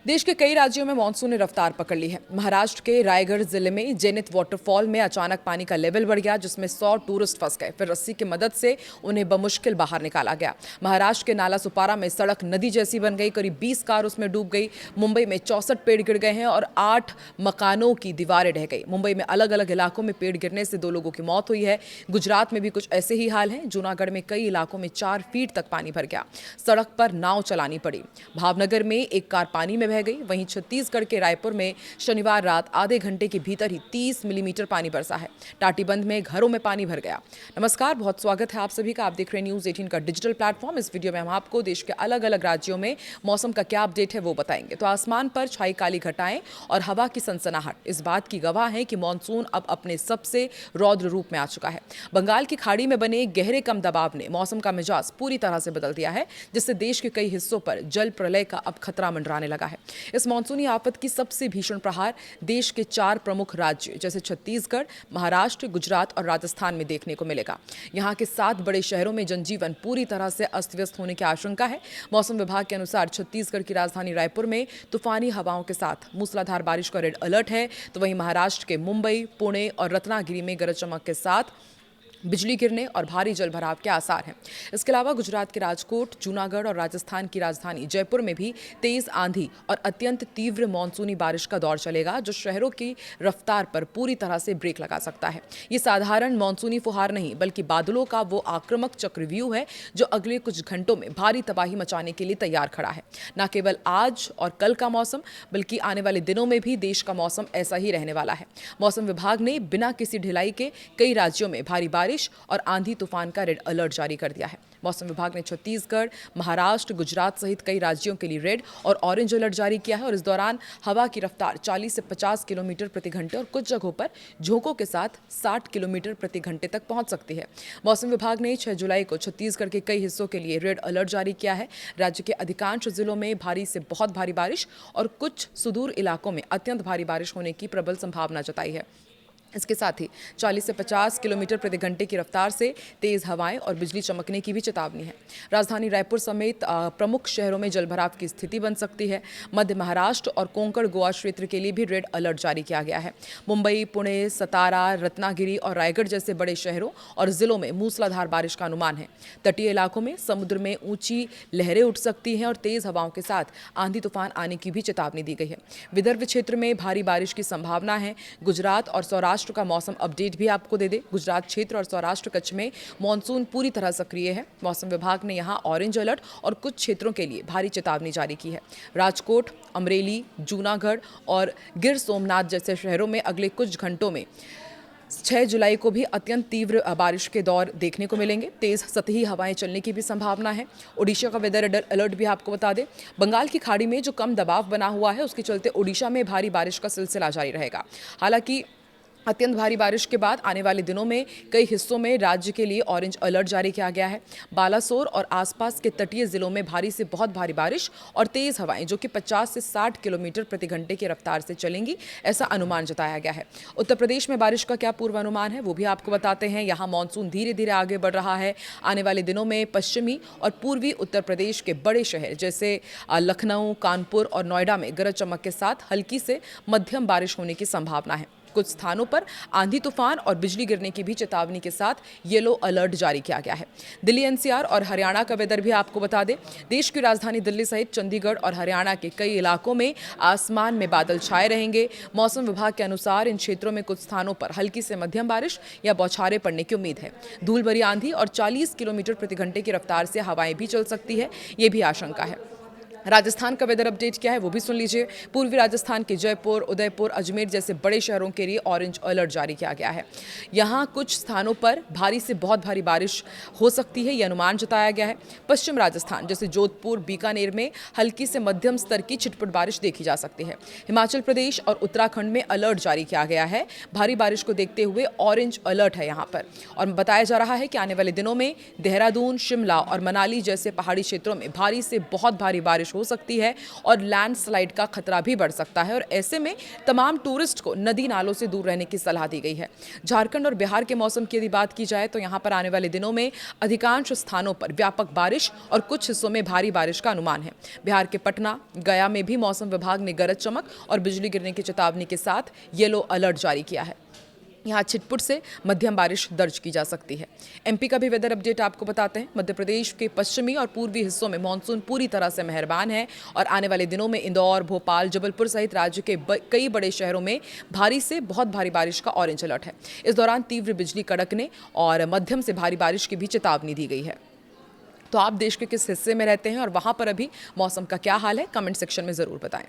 देश के कई राज्यों में मानसून ने रफ्तार पकड़ ली है। महाराष्ट्र के रायगढ़ जिले में जेनिथ वाटरफॉल में अचानक पानी का लेवल बढ़ गया, जिसमें 100 टूरिस्ट फंस गए। फिर रस्सी की मदद से उन्हें बमुश्किल बाहर निकाला गया। महाराष्ट्र के नाला सुपारा में सड़क नदी जैसी बन गई, करीब 20 कार उसमें डूब गई। मुंबई में 64 पेड़ गिर गए हैं और 8 मकानों की दीवारें ढह गई। मुंबई में अलग अलग इलाकों में पेड़ गिरने से 2 लोगों की मौत हुई है। गुजरात में भी कुछ ऐसे ही हाल हैं। जूनागढ़ में कई इलाकों में 4 फीट तक पानी भर गया। सड़क पर नाव चलानी पड़ी। भावनगर में एक कार पानी में बह गई। वहीं छत्तीसगढ़ के रायपुर में शनिवार रात आधे घंटे के भीतर ही 30 मिलीमीटर पानी बरसा है। टाटीबंध में घरों में पानी भर गया। नमस्कार, बहुत स्वागत है आप सभी का। आप देख रहे हैं न्यूज़ 18 का डिजिटल प्लेटफॉर्म। इस वीडियो में हम आपको देश के अलग अलग राज्यों में मौसम का क्या अपडेट है वो बताएंगे। तो आसमान पर छाई काली घटाएं और हवा की सनसनाहट इस बात की गवाह है कि मानसून अब अपने सबसे रौद्र रूप में आ चुका है। बंगाल की खाड़ी में बने गहरे कम दबाव ने मौसम का मिजाज पूरी तरह से बदल दिया है, जिससे देश के कई हिस्सों पर जल प्रलय का अब खतरा मंडराने लगा है। इस मानसूनी आफत की सबसे भीषण प्रहार देश के 4 प्रमुख राज्य जैसे छत्तीसगढ़, महाराष्ट्र, गुजरात और राजस्थान में देखने को मिलेगा। यहाँ के 7 बड़े शहरों में जनजीवन पूरी तरह से अस्त व्यस्त होने की आशंका है। मौसम विभाग के अनुसार छत्तीसगढ़ की राजधानी रायपुर में तूफानी हवाओं के साथ मूसलाधार बारिश का रेड अलर्ट है, तो वहीं महाराष्ट्र के मुंबई, पुणे और रत्नागिरी में गरज चमक के साथ बिजली गिरने और भारी जलभराव के आसार हैं। इसके अलावा गुजरात के राजकोट, जूनागढ़ और राजस्थान की राजधानी जयपुर में भी तेज आंधी और अत्यंत तीव्र मानसूनी बारिश का दौर चलेगा, जो शहरों की रफ्तार पर पूरी तरह से ब्रेक लगा सकता है। ये साधारण मानसूनी फुहार नहीं, बल्कि बादलों का वो आक्रामक चक्रव्यूह है जो अगले कुछ घंटों में भारी तबाही मचाने के लिए तैयार खड़ा है। न केवल आज और कल का मौसम, बल्कि आने वाले दिनों में भी देश का मौसम ऐसा ही रहने वाला है। मौसम विभाग ने बिना किसी ढिलाई के कई राज्यों में भारी बारिश और आंधी तूफान का रेड अलर्ट जारी कर दिया है। मौसम विभाग ने छत्तीसगढ़, महाराष्ट्र, गुजरात सहित कई राज्यों के लिए रेड और ऑरेंज अलर्ट जारी किया है और इस दौरान हवा की रफ्तार 40 से 50 किलोमीटर प्रति घंटे और कुछ जगहों पर झोंकों के साथ 60 किलोमीटर प्रति घंटे तक पहुंच सकती है। मौसम विभाग ने 6 जुलाई को छत्तीसगढ़ के कई हिस्सों के लिए रेड अलर्ट जारी किया है। राज्य के अधिकांश जिलों में भारी से बहुत भारी बारिश और कुछ सुदूर इलाकों में अत्यंत भारी बारिश होने की प्रबल संभावना जताई है। इसके साथ ही 40 से 50 किलोमीटर प्रति घंटे की रफ्तार से तेज हवाएं और बिजली चमकने की भी चेतावनी है। राजधानी रायपुर समेत प्रमुख शहरों में जलभराव की स्थिति बन सकती है। मध्य महाराष्ट्र और कोंकण गोवा क्षेत्र के लिए भी रेड अलर्ट जारी किया गया है। मुंबई, पुणे, सतारा, रत्नागिरी और रायगढ़ जैसे बड़े शहरों और जिलों में मूसलाधार बारिश का अनुमान है। तटीय इलाकों में समुद्र में ऊंची लहरें उठ सकती हैं और तेज हवाओं के साथ आंधी तूफान आने की भी चेतावनी दी गई है। विदर्भ क्षेत्र में भारी बारिश की संभावना है। गुजरात और सौराष्ट्र का मौसम अपडेट भी आपको दे दे। गुजरात क्षेत्र और सौराष्ट्र कच्छ में मॉनसून पूरी तरह सक्रिय है। मौसम विभाग ने यहां ऑरेंज अलर्ट और कुछ क्षेत्रों के लिए भारी चेतावनी जारी की है। राजकोट, अमरेली, जूनागढ़ और गिर सोमनाथ जैसे शहरों में अगले कुछ घंटों में 6 जुलाई को भी अत्यंत तीव्र बारिश के दौर देखने को मिलेंगे। तेज सतही हवाएं चलने की भी संभावना है। ओडिशा का वेदर अलर्ट भी आपको बता दें। बंगाल की खाड़ी में जो कम दबाव बना हुआ है, उसके चलते ओडिशा में भारी बारिश का सिलसिला जारी रहेगा। हालांकि अत्यंत भारी बारिश के बाद आने वाले दिनों में कई हिस्सों में राज्य के लिए ऑरेंज अलर्ट जारी किया गया है। बालासोर और आसपास के तटीय जिलों में भारी से बहुत भारी बारिश और तेज हवाएं जो कि 50 से 60 किलोमीटर प्रति घंटे की रफ्तार से चलेंगी, ऐसा अनुमान जताया गया है। उत्तर प्रदेश में बारिश का क्या पूर्वानुमान है वो भी आपको बताते हैं। यहाँ मानसून धीरे धीरे आगे बढ़ रहा है। आने वाले दिनों में पश्चिमी और पूर्वी उत्तर प्रदेश के बड़े शहर जैसे लखनऊ, कानपुर और नोएडा में गरज चमक के साथ हल्की से मध्यम बारिश होने की संभावना है। कुछ स्थानों पर आंधी तूफान और बिजली गिरने की भी चेतावनी के साथ येलो अलर्ट जारी किया गया है। दिल्ली, एनसीआर और हरियाणा का वेदर भी आपको बता दें। देश की राजधानी दिल्ली सहित चंडीगढ़ और हरियाणा के कई इलाकों में आसमान में बादल छाए रहेंगे। मौसम विभाग के अनुसार इन क्षेत्रों में कुछ स्थानों पर हल्की से मध्यम बारिश या बौछारें पड़ने की उम्मीद है। धूल भरी आंधी और 40 किलोमीटर प्रति घंटे की रफ्तार से हवाएं भी चल सकती है, ये भी आशंका है। राजस्थान का वेदर अपडेट क्या है वो भी सुन लीजिए। पूर्वी राजस्थान के जयपुर, उदयपुर, अजमेर जैसे बड़े शहरों के लिए ऑरेंज अलर्ट जारी किया गया है। यहाँ कुछ स्थानों पर भारी से बहुत भारी बारिश हो सकती है, ये अनुमान जताया गया है। पश्चिम राजस्थान जैसे जोधपुर, बीकानेर में हल्की से मध्यम स्तर की छिटपुट बारिश देखी जा सकती है। हिमाचल प्रदेश और उत्तराखंड में अलर्ट जारी किया गया है। भारी बारिश को देखते हुए ऑरेंज अलर्ट है यहाँ पर और बताया जा रहा है कि आने वाले दिनों में देहरादून, शिमला और मनाली जैसे पहाड़ी क्षेत्रों में भारी से बहुत भारी बारिश हो सकती है और लैंडस्लाइड का खतरा भी बढ़ सकता है, और ऐसे में तमाम टूरिस्ट को नदी नालों से दूर रहने की सलाह दी गई है। झारखंड और बिहार के मौसम की यदि बात की जाए तो यहां पर आने वाले दिनों में अधिकांश स्थानों पर व्यापक बारिश और कुछ हिस्सों में भारी बारिश का अनुमान है। बिहार के पटना, गया में भी मौसम विभाग ने गरज चमक और बिजली गिरने की चेतावनी के साथ येलो अलर्ट जारी किया है। यहाँ छिटपुट से मध्यम बारिश दर्ज की जा सकती है। एमपी का भी वेदर अपडेट आपको बताते हैं। मध्य प्रदेश के पश्चिमी और पूर्वी हिस्सों में मानसून पूरी तरह से मेहरबान है और आने वाले दिनों में इंदौर, भोपाल, जबलपुर सहित राज्य के कई बड़े शहरों में भारी से बहुत भारी बारिश का ऑरेंज अलर्ट है। इस दौरान तीव्र बिजली कड़कने और मध्यम से भारी बारिश की भी चेतावनी दी गई है। तो आप देश के किस हिस्से में रहते हैं और वहां पर अभी मौसम का क्या हाल है, कमेंट सेक्शन में जरूर बताएं।